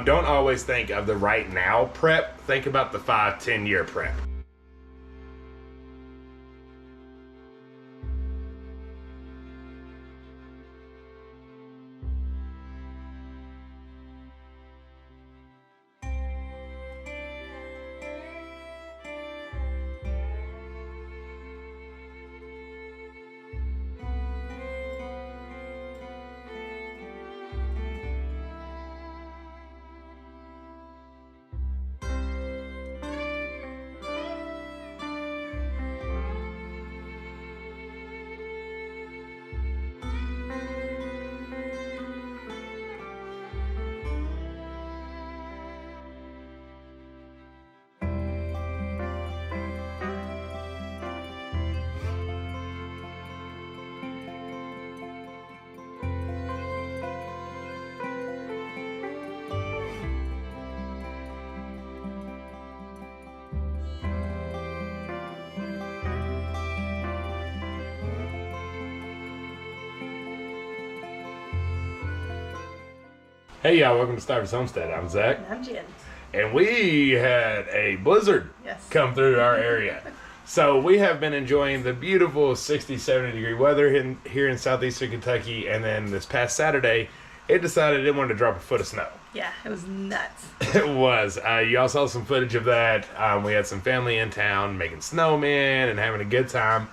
don't always think of the right now prep. Think about the 5-10 year prep. Hey y'all, welcome to Stivers Homestead. I'm Zach. And I'm Jen. And we had a blizzard come through our area. So we have been enjoying the beautiful 60, 70 degree weather here in southeastern Kentucky. And then this past Saturday, it decided it wanted to drop a foot of snow. Yeah, it was nuts. It was. You all saw some footage of that. We had some family in town making snowmen and having a good time.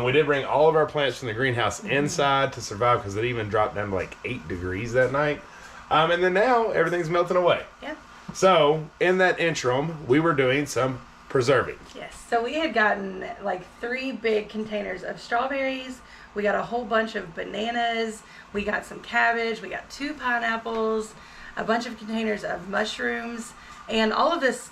We did bring all of our plants from the greenhouse inside to survive because it even dropped down to like 8 degrees that night. And then now everything's melting away. Yeah. So in that interim, we were doing some preserving. Yes. So we had gotten like 3 big containers of strawberries. We got a whole bunch of bananas. We got some cabbage. We got 2 pineapples, a bunch of containers of mushrooms, and all of this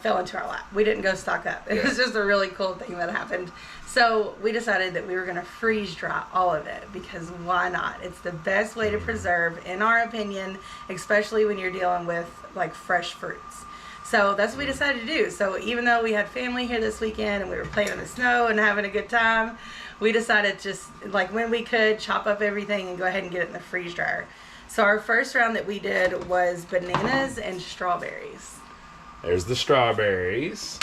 fell into our lap. We didn't go stock up. It was just a really cool thing that happened. So we decided that we were going to freeze dry all of it because why not? It's the best way to preserve, in our opinion, especially when you're dealing with like fresh fruits. So that's what we decided to do. So even though we had family here this weekend and we were playing in the snow and having a good time, we decided just like when we could chop up everything and go ahead and get it in the freeze dryer. So our first round that we did was bananas and strawberries. There's the strawberries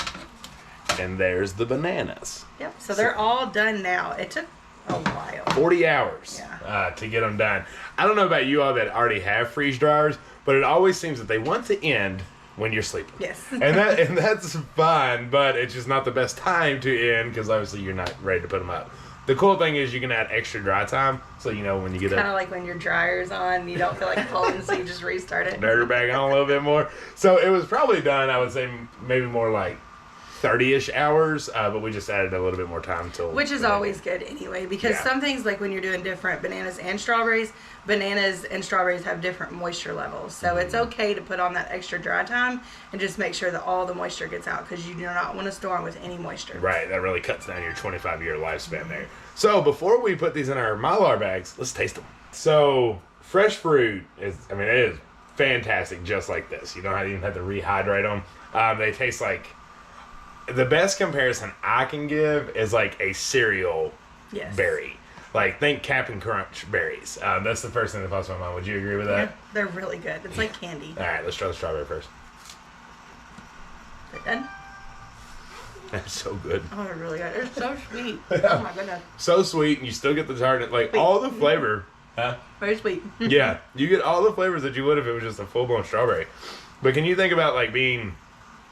and there's the bananas. Yep, so they're all done now. It took a while. 40 hours to get them done. I don't know about you all that already have freeze dryers, but it always seems that they want to end when you're sleeping. Yes. and that's fine, but it's just not the best time to end because obviously you're not ready to put them up. The cool thing is you can add extra dry time, so you know when you get up. Kind of like when your dryer's on, you don't feel like pulling, so you just restart it. Dirty bag on a little bit more. So it was probably done, I would say, maybe more like 30-ish hours, but we just added a little bit more time till. Which is always good anyway, because some things, like when you're doing different bananas and strawberries have different moisture levels. So it's okay to put on that extra dry time and just make sure that all the moisture gets out because you do not want to store them with any moisture. Right, that really cuts down your 25-year lifespan there. So before we put these in our Mylar bags, let's taste them. So fresh fruit it is fantastic just like this. You don't even have to rehydrate them. They taste like. The best comparison I can give is like a cereal berry. Like, think Cap'n Crunch berries. That's the first thing that pops in my mind. Would you agree with that? Yeah, they're really good. It's like candy. All right, let's try the strawberry first. Is it done? That's so good. Oh, they're really good. They're so sweet. Oh, my goodness. So sweet, and you still get the tartness. Like, all the flavor. Very sweet. Yeah, you get all the flavors that you would if it was just a full-blown strawberry. But can you think about, like, being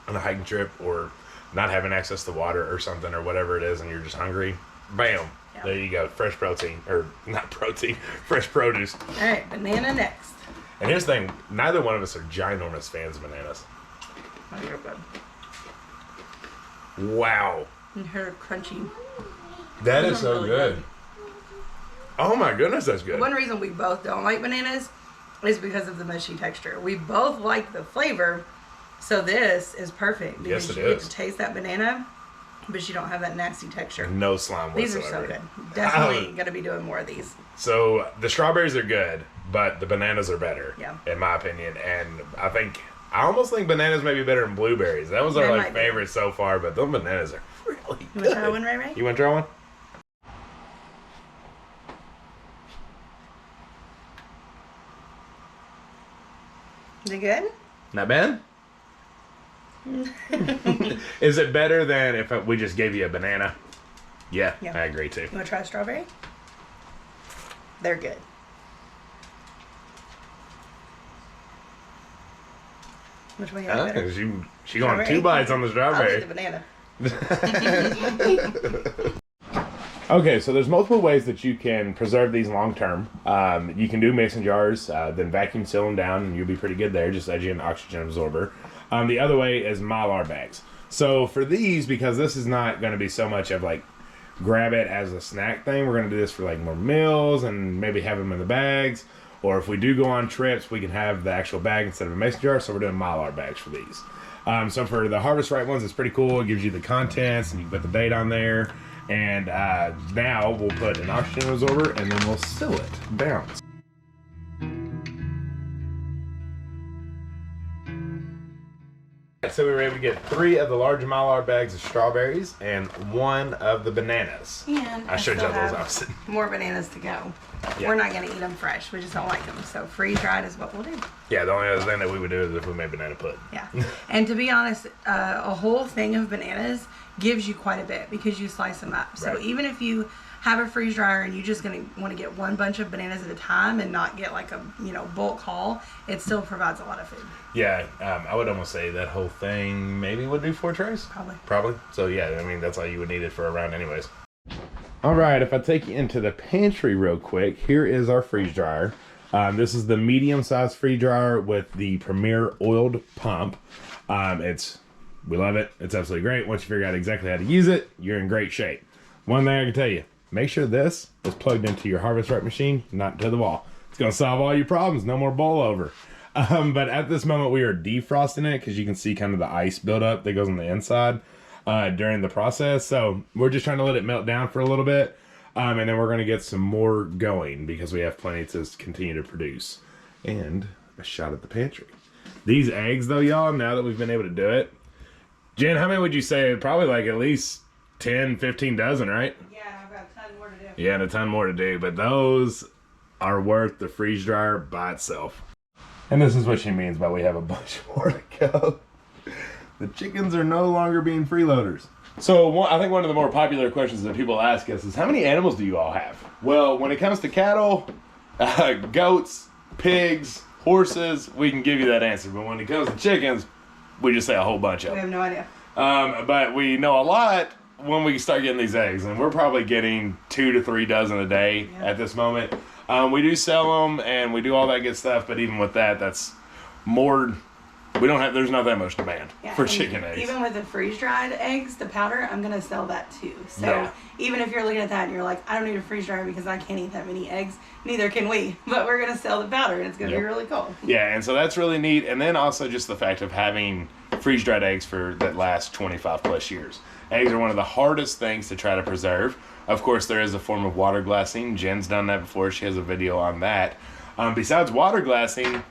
on a hiking trip or not having access to water or something or whatever it is and you're just hungry? Bam. Yeah. There you go. Fresh protein. Or not protein. Fresh produce. All right. Banana next. And here's the thing. Neither one of us are ginormous fans of bananas. Oh, you're good. Wow. And they're crunchy. That is so really good. Oh my goodness, that's good. One reason we both don't like bananas is because of the mushy texture. We both like the flavor. So this is perfect because you get to taste that banana, but you don't have that nasty texture. No slime whatsoever. These are so good. Definitely going to be doing more of these. So the strawberries are good, but the bananas are better, in my opinion. And I almost think bananas may be better than blueberries. That was our favorite so far, but those bananas are really good. You want to try one, Ray Ray? You want to try one? Is it good? Not bad? Is it better than if we just gave you a banana? Yeah, I agree too. You want to try a strawberry? They're good. Which one you like better? She going 2 bites on the strawberry. I'll eat the banana. Okay, so there's multiple ways that you can preserve these long term. You can do mason jars, then vacuum seal them down, and you'll be pretty good there, just edging an oxygen absorber. The other way is Mylar bags. So for these, because this is not going to be so much of like grab it as a snack thing, we're going to do this for like more meals and maybe have them in the bags. Or if we do go on trips, we can have the actual bag instead of a mason jar. So we're doing Mylar bags for these. So for the Harvest Right ones, it's pretty cool. It gives you the contents and you can put the date on there. And now we'll put an oxygen absorber and then we'll seal it down. So we were able to get 3 of the large Mylar bags of strawberries and 1 of the bananas. And I showed you those opposite. More bananas to go. Yeah. We're not going to eat them fresh. We just don't like them. So freeze dried is what we'll do. Yeah, the only other thing that we would do is if we made banana pudding. Yeah. And to be honest, a whole thing of bananas gives you quite a bit because you slice them up. So even if you have a freeze dryer and you're just going to want to get one bunch of bananas at a time and not get like a bulk haul, it still provides a lot of food. Yeah, I would almost say that whole thing maybe would do 4 trays. Probably. So yeah, I mean that's all you would need it for a round anyways. All right, if I take you into the pantry real quick, here is our freeze dryer. This is the medium-sized freeze dryer with the Premier oiled pump. We love it. It's absolutely great. Once you figure out exactly how to use it, you're in great shape. One thing I can tell you, make sure this is plugged into your Harvest Right machine, not to the wall. It's going to solve all your problems. No more boil over. But at this moment, we are defrosting it because you can see kind of the ice buildup that goes on the inside during the process. So we're just trying to let it melt down for a little bit. And then we're going to get some more going because we have plenty to continue to produce. And a shot at the pantry. These eggs, though, y'all, now that we've been able to do it. Jen, how many would you say? Probably like at least 10, 15 dozen, right? Yeah, I've got a ton more to do. Yeah, and a ton more to do. But those are worth the freeze dryer by itself. And this is what she means by we have a bunch more to go. The chickens are no longer being freeloaders. So I think one of the more popular questions that people ask us is, how many animals do you all have? Well, when it comes to cattle, goats, pigs, horses, we can give you that answer. But when it comes to chickens, we just say a whole bunch of them. We have no idea. But we know a lot when we start getting these eggs. And we're probably getting 2 to 3 dozen a day at this moment. We do sell them and we do all that good stuff. But even with that, that's more... there's not that much demand for chicken eggs. Even with the freeze-dried eggs, the powder, I'm going to sell that too. So even if you're looking at that and you're like, I don't need a freeze dryer because I can't eat that many eggs, neither can we. But we're going to sell the powder and it's going to be really cool. Yeah, and so that's really neat. And then also just the fact of having freeze-dried eggs that last 25 plus years. Eggs are one of the hardest things to try to preserve. Of course, there is a form of water glassing. Jen's done that before. She has a video on that. Besides water glassing,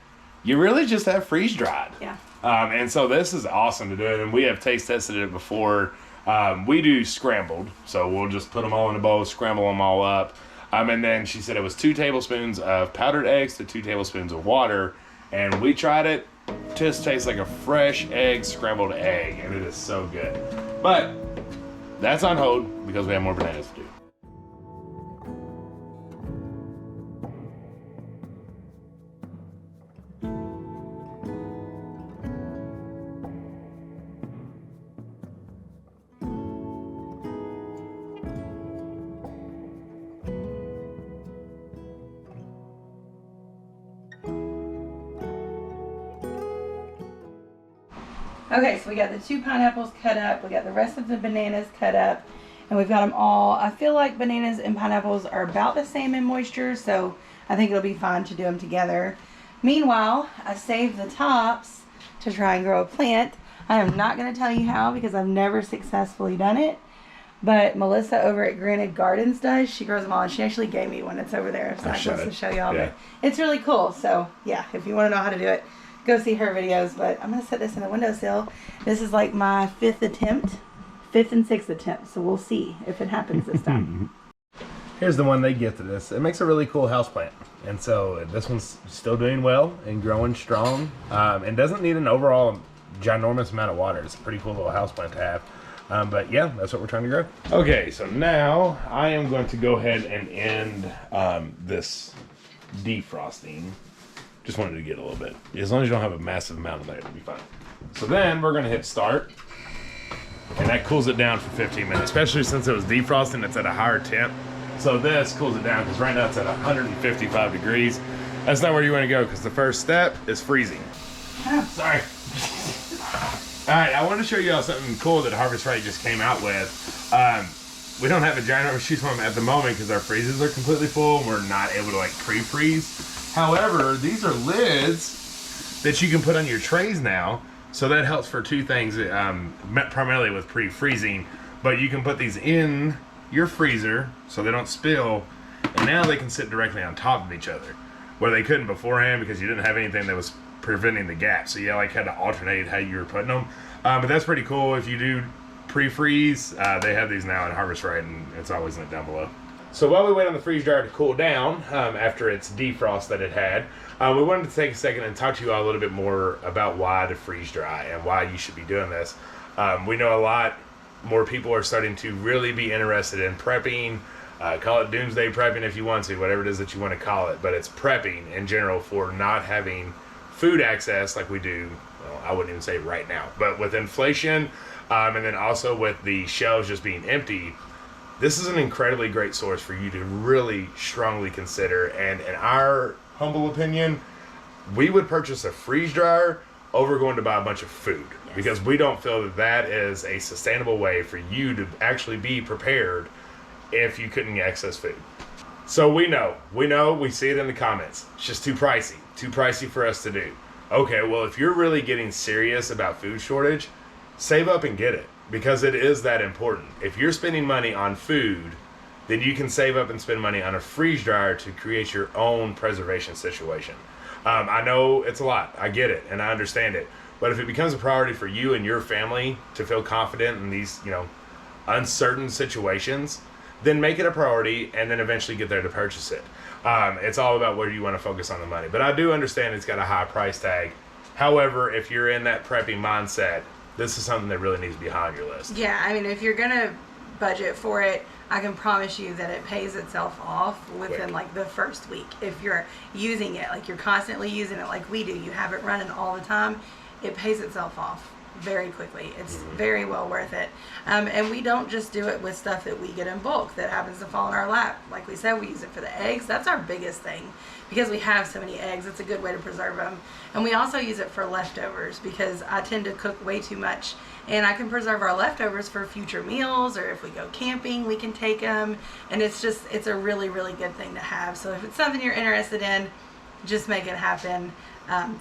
you really just have freeze-dried. Yeah. And so this is awesome to do it, and we have taste tested it before. We do scrambled, so we'll just put them all in a bowl, scramble them all up. And then she said it was 2 tablespoons of powdered eggs to 2 tablespoons of water, and we tried it. Just tastes like a fresh egg, scrambled egg, and it is so good. But that's on hold because we have more bananas to do. Okay, so we got the 2 pineapples cut up. We got the rest of the bananas cut up. And we've got them all. I feel like bananas and pineapples are about the same in moisture, so I think it'll be fine to do them together. Meanwhile, I saved the tops to try and grow a plant. I am not going to tell you how because I've never successfully done it. But Melissa over at Granted Gardens does. She grows them all, and she actually gave me one that's over there. So I'm supposed to show y'all. Yeah. It's really cool. So, yeah, if you want to know how to do it, go see her videos. But I'm going to set this in the windowsill. This is like my 5th and 6th attempt. So we'll see if it happens this time. Here's the one they gifted us. It makes a really cool houseplant. And so this one's still doing well and growing strong. And doesn't need an overall ginormous amount of water. It's a pretty cool little houseplant to have. But yeah, that's what we're trying to grow. Okay, so now I am going to go ahead and end this defrosting. Just wanted to get a little bit. As long as you don't have a massive amount of that, it'll be fine. So then we're gonna hit start. And that cools it down for 15 minutes, especially since it was defrosting, it's at a higher temp. So this cools it down because right now it's at 155 degrees. That's not where you want to go because the first step is freezing. Sorry. All right, I want to show you all something cool that Harvest Right just came out with. We don't have a giant overshoot from them at the moment because our freezers are completely full and we're not able to like pre-freeze. However, these are lids that you can put on your trays now. So that helps for two things, primarily with pre-freezing, but you can put these in your freezer so they don't spill, and now they can sit directly on top of each other, where they couldn't beforehand because you didn't have anything that was preventing the gap. So you like had to alternate how you were putting them. But that's pretty cool. If you do pre-freeze, they have these now at Harvest Right, and it's always linked down below. So while we wait on the freeze dryer to cool down after its defrost that it had, we wanted to take a second and talk to you all a little bit more about why to freeze dry and why you should be doing this. We know a lot more people are starting to really be interested in prepping. Call it doomsday prepping if you want to, whatever it is that you want to call it, but it's prepping in general for not having food access like we do. Well, I wouldn't even say right now, but with inflation and then also with the shelves just being empty, this is an incredibly great source for you to really strongly consider. And in our humble opinion, we would purchase a freeze dryer over going to buy a bunch of food. Yes. Because we don't feel that that is a sustainable way for you to actually be prepared if you couldn't access food. So we know, we see it in the comments. It's just too pricey for us to do. Okay, well, if you're really getting serious about food shortage, save up and get it. Because it is that important. If you're spending money on food, then you can save up and spend money on a freeze dryer to create your own preservation situation. I know it's a lot. I get it, and I understand it. But if it becomes a priority for you and your family to feel confident in these, uncertain situations, then make it a priority and then eventually get there to purchase it. It's all about where you want to focus on the money. But I do understand it's got a high price tag. However, if you're in that prepping mindset, this is something that really needs to be high on your list. Yeah, I mean, if you're going to budget for it, I can promise you that it pays itself off within like the first week. If you're using it, like you're constantly using it like we do, you have it running all the time, it pays itself off very quickly. It's very well worth it. And we don't just do it with stuff that we get in bulk that happens to fall in our lap. Like we said, we use it for the eggs. That's our biggest thing because we have so many eggs. It's a good way to preserve them. And we also use it for leftovers because I tend to cook way too much. And I can preserve our leftovers for future meals, or if we go camping, we can take them. And it's a really, really good thing to have. So if it's something you're interested in, just make it happen.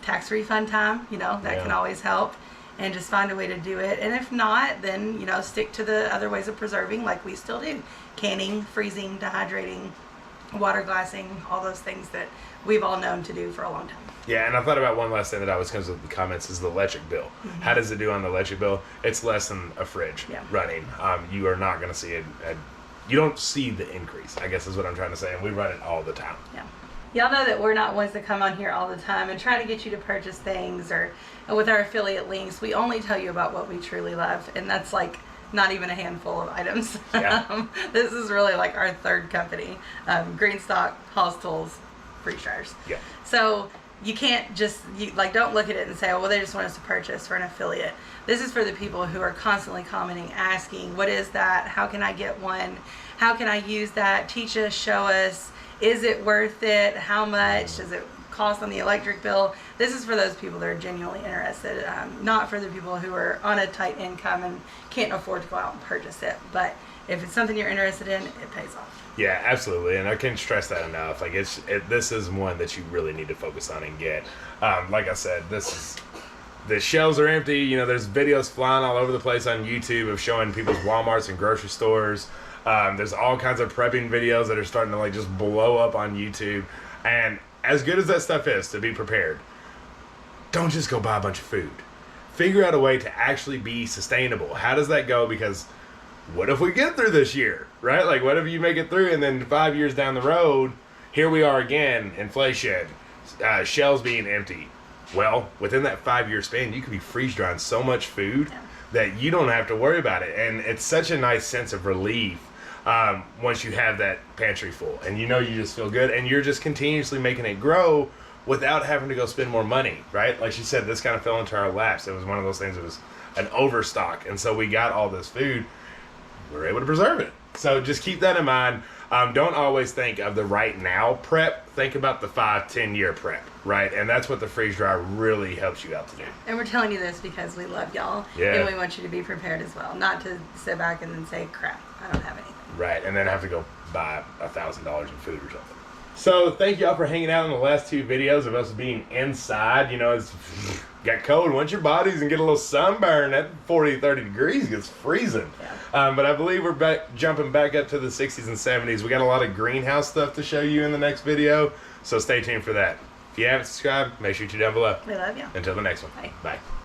Tax refund time, that can always help. And just find a way to do it. And if not, then, stick to the other ways of preserving like we still do. Canning, freezing, dehydrating, water glassing, all those things that we've all known to do for a long time. Yeah, and I thought about one last thing that always comes with the comments is the electric bill. How does it do on the electric bill? It's less than a fridge running. You are not going to see it. You don't see the increase, I guess is what I'm trying to say. And we run it all the time. Yeah. Y'all know that we're not ones that come on here all the time and try to get you to purchase things, or with our affiliate links, we only tell you about what we truly love, and that's like not even a handful of items. Yeah. This is really like our third company, Greenstock, Hall's Tools, Freeze Dryers. Yeah. So you can't just, don't look at it and say, oh, well, they just want us to purchase for an affiliate. This is for the people who are constantly commenting, asking, what is that? How can I get one? How can I use that? Teach us, show us. Is it worth it? How much does it cost on the electric bill? This is for those people that are genuinely interested, not for the people who are on a tight income and can't afford to go out and purchase it. But if it's something you're interested in, it pays off. Yeah, absolutely, and I can't stress that enough. Like this is one that you really need to focus on and get. Like I said, the shelves are empty. There's videos flying all over the place on YouTube of showing people's Walmarts and grocery stores. There's all kinds of prepping videos that are starting to just blow up on YouTube. And as good as that stuff is to be prepared, don't just go buy a bunch of food. Figure out a way to actually be sustainable. How does that go? Because what if we get through this year, right? Like, what if you make it through and then 5 years down the road, here we are again, inflation, shelves being empty. Well, within that 5 year span, you could be freeze drying so much food that you don't have to worry about it. And it's such a nice sense of relief once you have that pantry full. And you know you just feel good. And you're just continuously making it grow without having to go spend more money, right? Like she said, this kind of fell into our laps. It was one of those things that was an overstock. And so we got all this food. We were able to preserve it. So just keep that in mind. Don't always think of the right now prep. Think about the 5-10 year prep, right? And that's what the freeze dry really helps you out to do. And we're telling you this because we love y'all. Yeah. And we want you to be prepared as well. Not to sit back and then say, crap, I don't have anything. Right, and then have to go buy $1,000 in food or something. So thank y'all for hanging out in the last 2 videos of us being inside. You know, it's got cold. Once your bodies and get a little sunburn, that 40, 30 degrees gets freezing. Yeah. But I believe we're jumping back up to the 60s and 70s. We got a lot of greenhouse stuff to show you in the next video, so stay tuned for that. If you haven't subscribed, make sure you're down below. We love you. Until the next one. Bye. Bye.